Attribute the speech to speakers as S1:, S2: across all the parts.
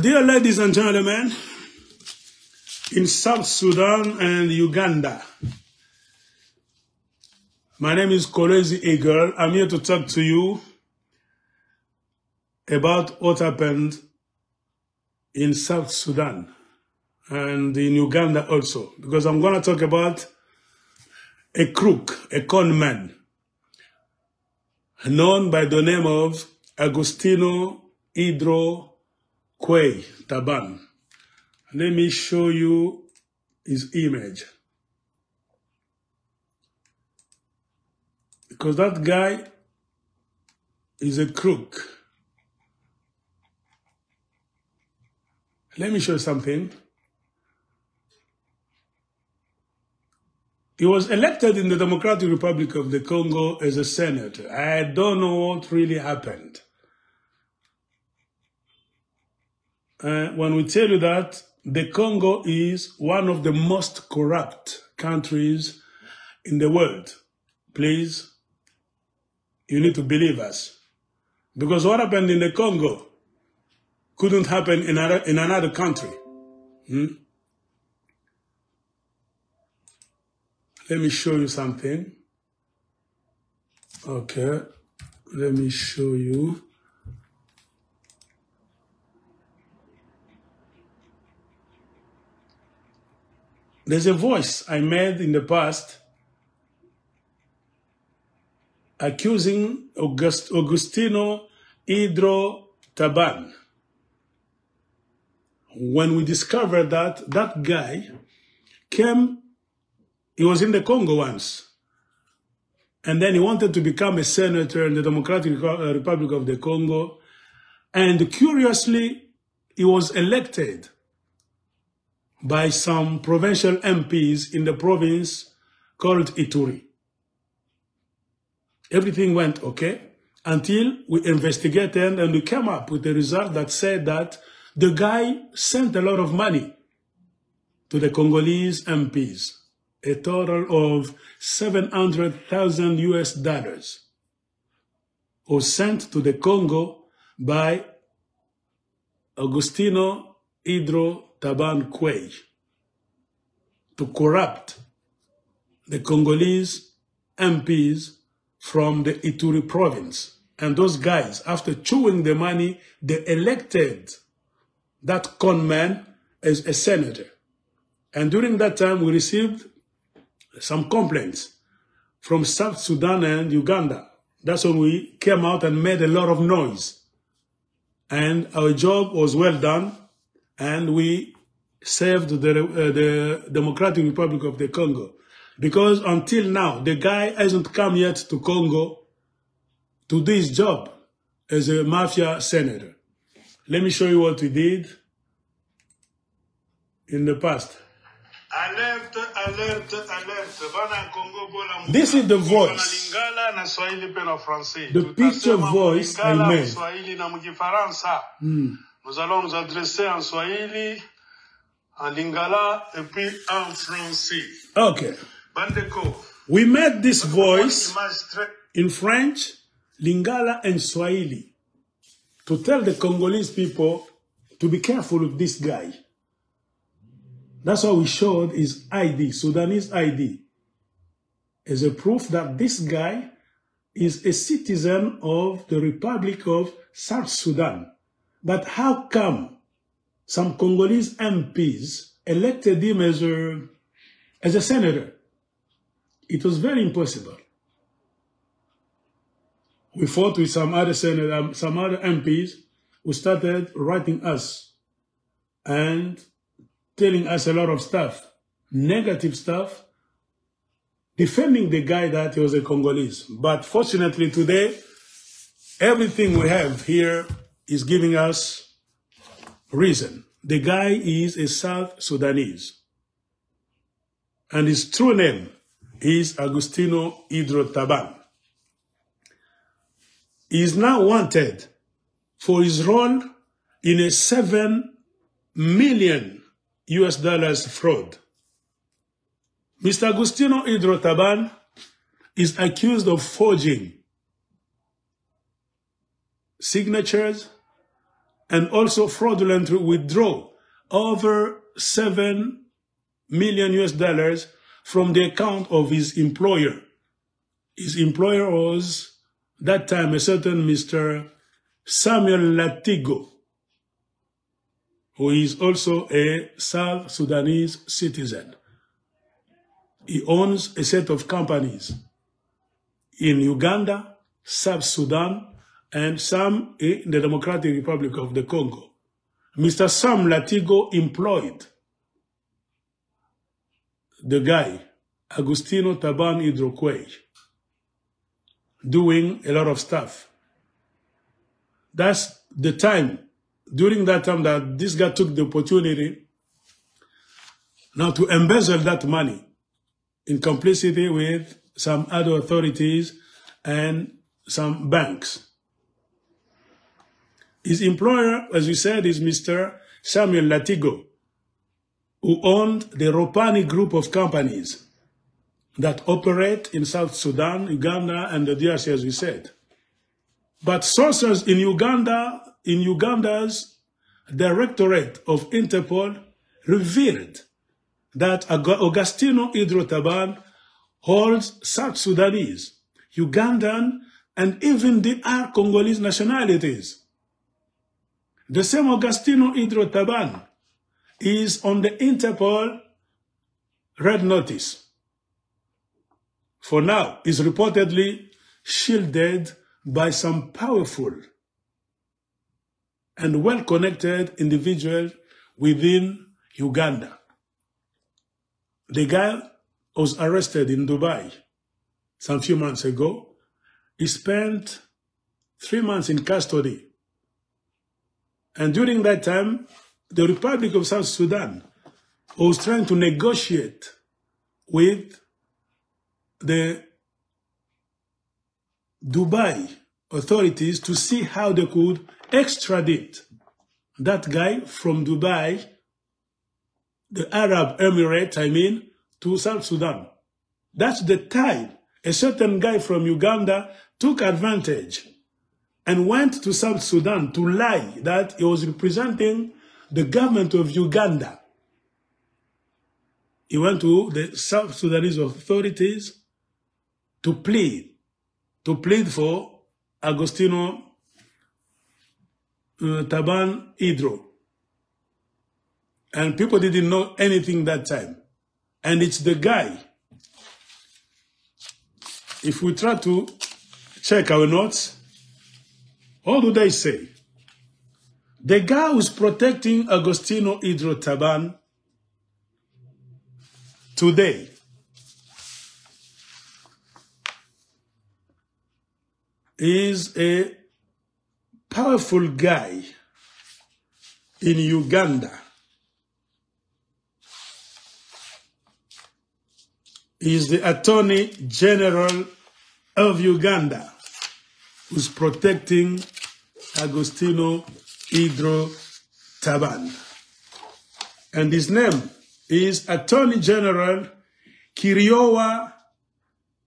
S1: Dear ladies and gentlemen, in South Sudan and Uganda, my name is Kuei. I'm here to talk to you about what happened in South Sudan and in Uganda also, because I'm going to talk about a crook, a con man, known by the name of Augustino, Idro, Kuei, Taban. Let me show you his image. Because that guy is a crook. Let me show you something. He was elected in the Democratic Republic of the Congo as a senator. I don't know what really happened. When we tell you that the Congo is one of the most corrupt countries in the world, please, you need to believe us. Because what happened in the Congo couldn't happen in another country. Let me show you something. Okay, let me show you. There's a voice I made in the past accusing Augustino, Idro, Taban. When we discovered that that guy he was in the Congo once, and then he wanted to become a senator in the Democratic Republic of the Congo, and curiously, he was elected by some provincial MPs in the province called Ituri. Everything went okay until we investigated and we came up with a result that said that the guy sent a lot of money to the Congolese MPs, a total of $700,000 was sent to the Congo by Augustino, Idro, Taban, Kuei to corrupt the Congolese MPs from the Ituri province. And those guys, after chewing the money, they elected that con man as a senator. And during that time, we received some complaints from South Sudan and Uganda. That's when we came out and made a lot of noise. And our job was well done. And we saved the Democratic Republic of the Congo. Because until now, the guy hasn't come yet to Congo to do his job as a mafia senator. Let me show you what we did in the past.
S2: Alert, alert, alert.
S1: This is the voice, the picture voice I made.
S2: Nous allons nous adresser en Swahili, en Lingala et puis en français.
S1: Okay.
S2: Bandeko.
S1: We made this voice in French, Lingala, and Swahili to tell the Congolese people to be careful of this guy. That's why we showed his ID, Sudanese ID, as a proof that this guy is a citizen of the Republic of South Sudan. But how come some Congolese MPs elected him as a senator? It was very impossible. We fought with some other senators, some other MPs who started writing us and telling us a lot of stuff, negative stuff, defending the guy that he was a Congolese. But fortunately today, everything we have here is giving us reason. The guy is a South Sudanese. And his true name is Augustino Idro Taban. He is now wanted for his role in a $7 million fraud. Mr. Augustino Idro Taban is accused of forging signatures and also fraudulently withdraw over $7 million from the account of his employer. His employer was, that time, a certain Mr. Samuel Latigo, who is also a South Sudanese citizen. He owns a set of companies in Uganda, South Sudan, and some in the Democratic Republic of the Congo. Mr. Sam Latigo employed the guy, Augustino Taban Idro Kuei, doing a lot of stuff. That's the time, during that time, that this guy took the opportunity now to embezzle that money in complicity with some other authorities and some banks. His employer, as we said, is Mr. Samuel Latigo, who owned the Ropani group of companies that operate in South Sudan, Uganda, and the DRC, as we said. But sources in Uganda, in Uganda's Directorate of Interpol, revealed that Augustino Idro Taban holds South Sudanese, Ugandan, and even DR Congolese nationalities. The same Augustino Idro Taban is on the Interpol red notice. For now, is reportedly shielded by some powerful and well-connected individuals within Uganda. The guy was arrested in Dubai some few months ago. He spent 3 months in custody. And during that time, the Republic of South Sudan was trying to negotiate with the Dubai authorities to see how they could extradite that guy from Dubai, the Arab Emirates, to South Sudan. That's the time a certain guy from Uganda took advantage and went to South Sudan to lie that he was representing the government of Uganda. He went to the South Sudanese authorities to plead for Augustino Taban Idro. And people didn't know anything that time. And it's the guy. If we try to check our notes, what do they say? The guy who's protecting Augustino Idro Taban today is a powerful guy in Uganda. He is the Attorney General of Uganda, who's protecting Augustino Idro Taban. And his name is Attorney General Kiriowa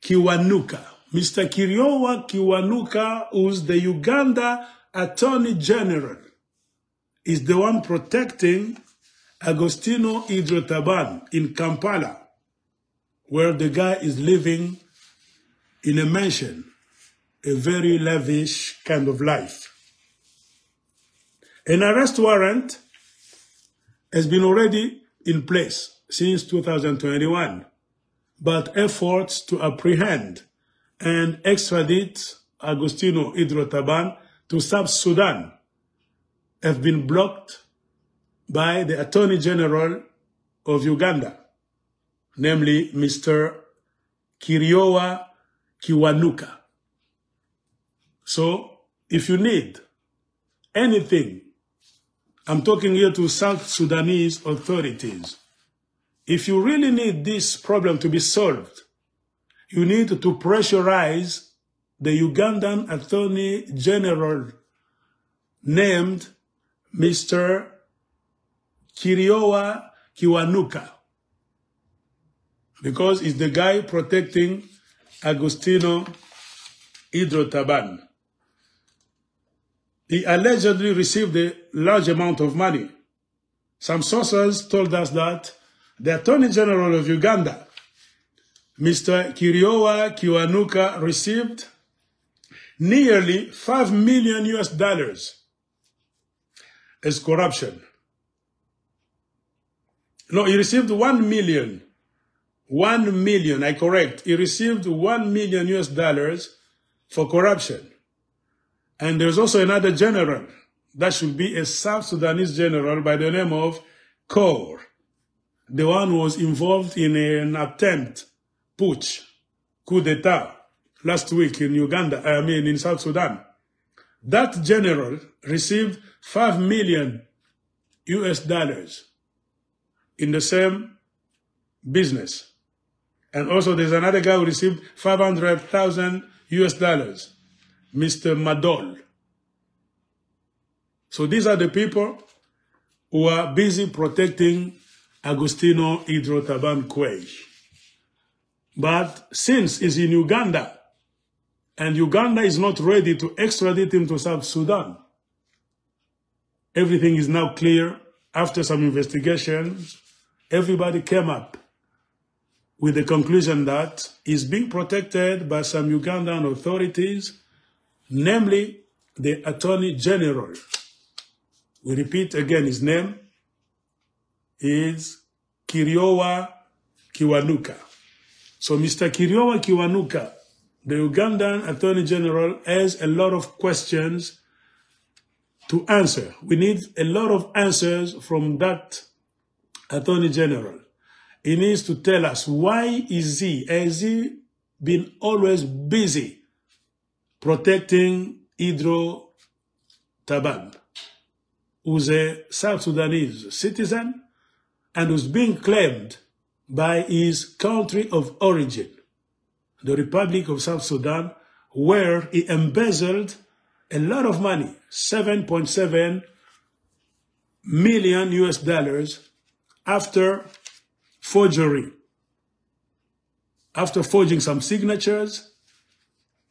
S1: Kiwanuka. Mr. Kiriowa Kiwanuka, who's the Uganda Attorney General, is the one protecting Augustino Idro Taban in Kampala, where the guy is living in a mansion, a very lavish kind of life. An arrest warrant has been already in place since 2021, but efforts to apprehend and extradite Augustino Idro Taban to South Sudan have been blocked by the Attorney General of Uganda, namely Mr. Kiriowa Kiwanuka. So, if you need anything, I'm talking here to South Sudanese authorities. If you really need this problem to be solved, you need to pressurize the Ugandan Attorney General named Mr. Kiriowa Kiwanuka, because he's the guy protecting Augustino Idro Taban. he allegedly received a large amount of money. Some sources told us that the Attorney General of Uganda, Mr. Kuei Kiwanuka, received nearly $5 million as corruption. No, he received 1 million. 1 million, I correct. He received $1 million for corruption. And there's also another general. That should be a South Sudanese general by the name of Kuei. The one who was involved in an attempt, putsch, coup d'etat, last week in in South Sudan. That general received $5 million in the same business. And also there's another guy who received $500,000, Mr. Madol. So these are the people who are busy protecting Augustino Idro Taban Kuei. But since he's in Uganda, and Uganda is not ready to extradite him to South Sudan, everything is now clear. After some investigations, everybody came up with the conclusion that he's being protected by some Ugandan authorities, namely the Attorney General. We repeat again, his name is Kuei Kiwanuka. So Mr. Kuei Kiwanuka, the Ugandan Attorney General, has a lot of questions to answer. We need a lot of answers from that Attorney General. He needs to tell us why has he been always busy protecting Idro Taban, who's a South Sudanese citizen and who's being claimed by his country of origin, the Republic of South Sudan, where he embezzled a lot of money, $7.7 million after forgery, after forging some signatures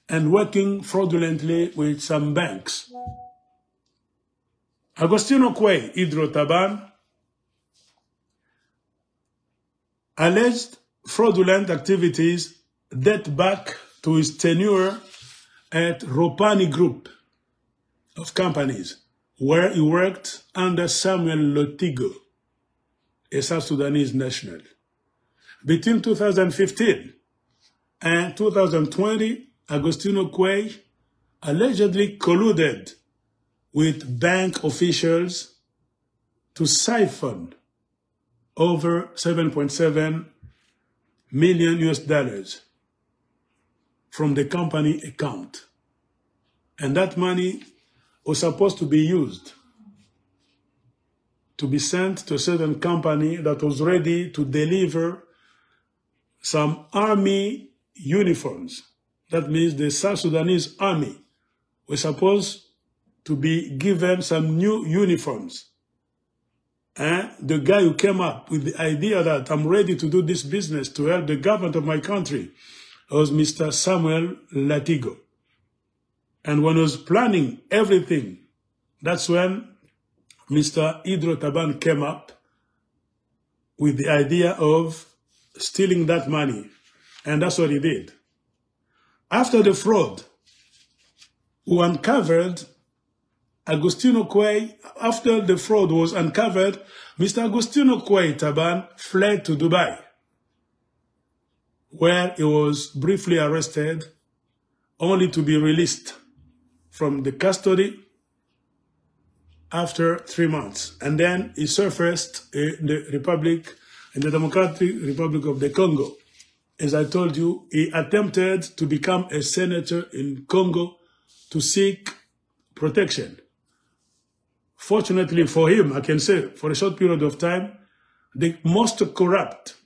S1: and working fraudulently with some banks. Augustino Kuei Idro Taban alleged fraudulent activities date back to his tenure at Ropani Group of companies, where he worked under Samuel Lotigo, a South Sudanese national. Between 2015 and 2020, Augustino Kuei allegedly colluded with bank officials to siphon over $7.7 million from the company account. And that money was supposed to be used to be sent to a certain company that was ready to deliver some army uniforms. That means the South Sudanese army was supposed to be given some new uniforms. And the guy who came up with the idea that I'm ready to do this business to help the government of my country was Mr. Samuel Latigo. And when he was planning everything, that's when Mr. Idro Taban came up with the idea of stealing that money. And that's what he did. After the fraud, we uncovered Augustino Kuei. After the fraud was uncovered, Mr. Augustino Kuei Taban fled to Dubai, where he was briefly arrested, only to be released from the custody after 3 months. And then he surfaced in the Democratic Republic of the Congo. As I told you, he attempted to become a senator in Congo to seek protection. Fortunately for him, I can say, for a short period of time, the most corrupt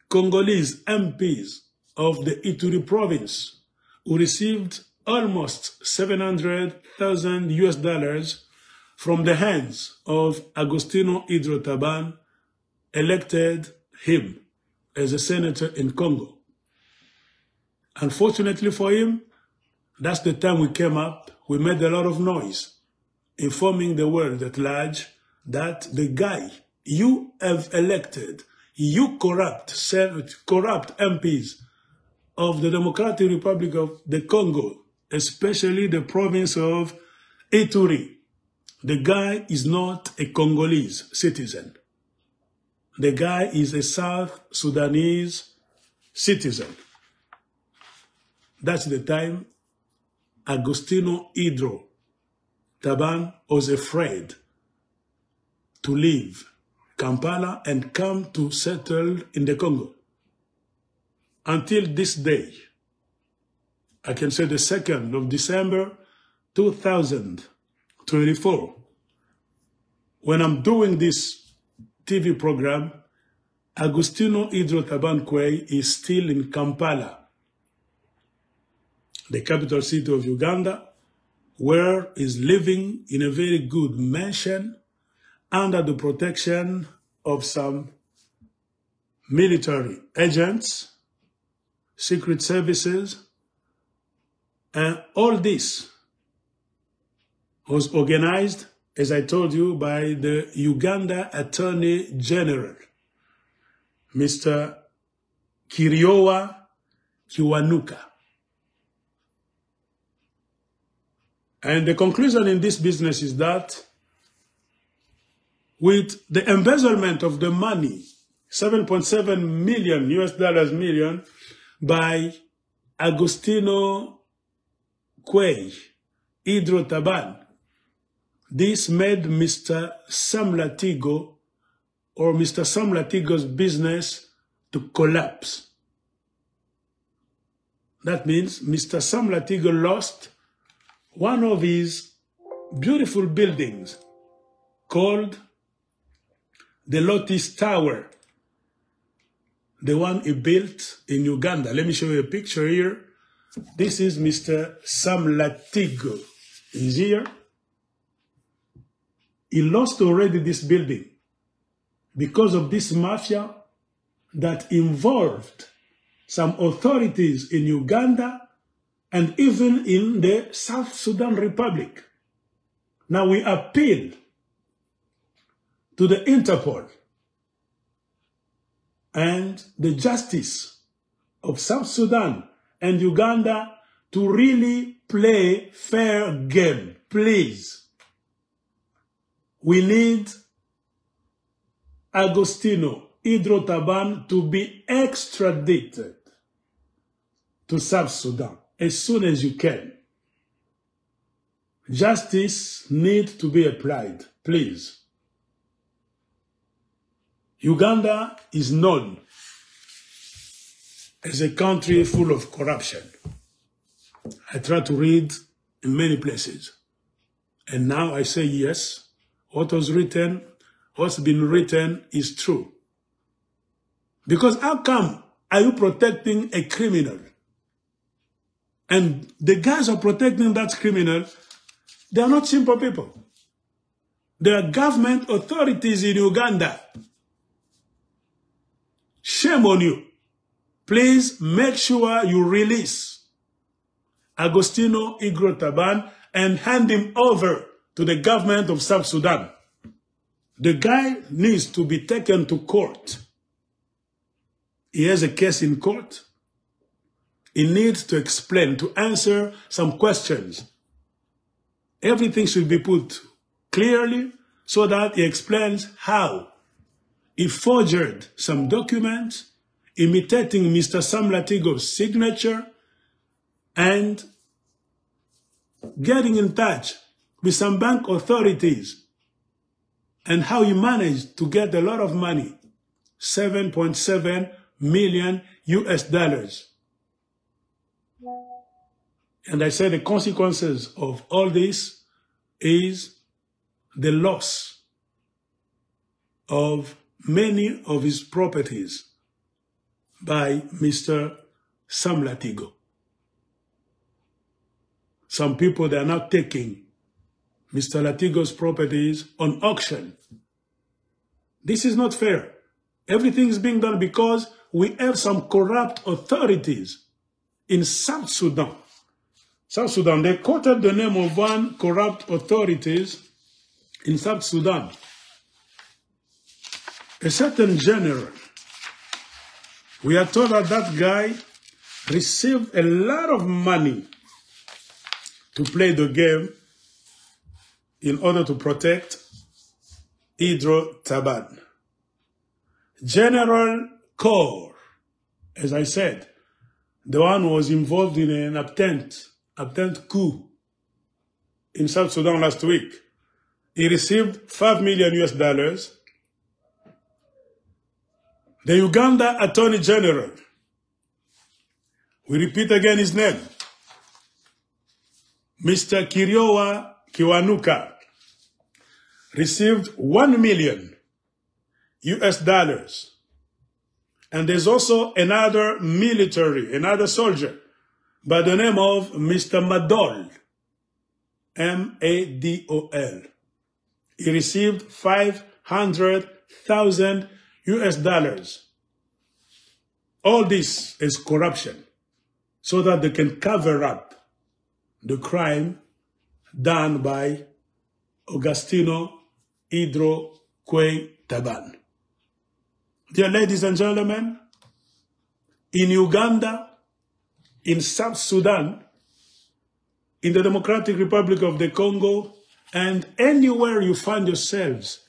S1: Congolese MPs of the Ituri province, who received almost $700,000 from the hands of Augustino Idro Taban, elected him as a senator in Congo. Unfortunately for him, that's the time we came up. We made a lot of noise. informing the world at large that the guy you have elected, you corrupt MPs of the Democratic Republic of the Congo, especially the province of Ituri, the guy is not a Congolese citizen. The guy is a South Sudanese citizen. That's the time Augustino Idro Taban was afraid to leave Kampala and come to settle in the Congo. Until this day, I can say the 2nd of December 2024, when I'm doing this TV program, Augustino Idro Taban Kuei is still in Kampala, the capital city of Uganda, where he's living in a very good mansion under the protection of some military agents, secret services, and all this was organized, as I told you, by the Uganda Attorney General, Mr. Kiriowa Kiwanuka. And the conclusion in this business is that with the embezzlement of the money, $7.7 million by Augustino Kuei, Idro Taban, this made Mr. Sam Latigo, or Mr. Sam Latigo's business, to collapse. That means Mr. Sam Latigo lost one of his beautiful buildings called the Lotus Tower, the one he built in Uganda. Let me show you a picture here. This is Mr. Sam Latigo. He's here. He lost already this building because of this mafia that involved some authorities in Uganda and even in the South Sudan Republic. Now we appeal to the Interpol and the justice of South Sudan and Uganda to really play fair game, please. We need Augustino Idro Taban to be extradited to South Sudan as soon as you can. Justice needs to be applied, please. Uganda is known as a country full of corruption. I try to read in many places. And now I say yes, what was written, what's been written is true. Because how come are you protecting a criminal? And the guys who are protecting that criminal, they are not simple people. They are government authorities in Uganda. Shame on you. Please make sure you release Augustino Idro Taban and hand him over to the government of South Sudan. The guy needs to be taken to court. He has a case in court. He needs to explain, to answer some questions. Everything should be put clearly so that he explains how he forged some documents imitating Mr. Sam Latigo's signature and getting in touch with some bank authorities and how he managed to get a lot of money, $7.7 million US. And I say the consequences of all this is the loss of many of his properties by Mr. Sam Latigo. Some people, they are now taking Mr. Latigo's properties on auction. This is not fair. Everything is being done because we have some corrupt authorities in South Sudan. South Sudan, they quoted the name of one corrupt authorities in South Sudan, a certain general, we are told that that guy received a lot of money to play the game in order to protect Idro Taban. General Kuei, as I said, the one who was involved in an attempt coup in South Sudan last week. He received $5 million US. The Uganda Attorney General, we repeat again his name, Mr. Kiriowa Kiwanuka, received $1 million US. And there's also another another soldier by the name of Mr. Madol, M-A-D-O-L. He received $500,000 US. All this is corruption, so that they can cover up the crime done by Augustino, Idro, Kuei, Taban. Dear ladies and gentlemen, in Uganda, in South Sudan, in the Democratic Republic of the Congo, and anywhere you find yourselves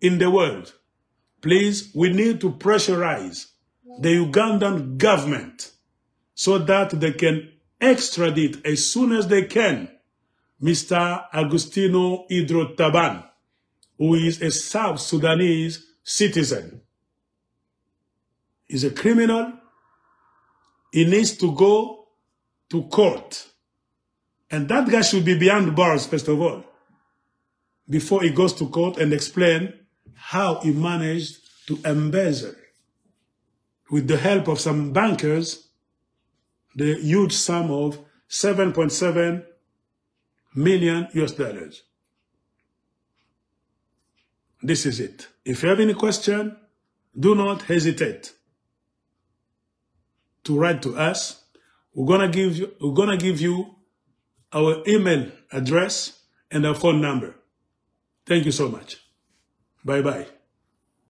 S1: in the world, please, we need to pressurize the Ugandan government so that they can extradite as soon as they can Mr. Augustino Idro Taban, who is a South Sudanese citizen. He's a criminal. He needs to go to court. And that guy should be behind bars, first of all, before he goes to court and explain how he managed to embezzle, with the help of some bankers, the huge sum of $7.7 million US. This is it. If you have any question, do not hesitate to write to us. We're gonna give you our email address and our phone number. Thank you so much. Bye-bye.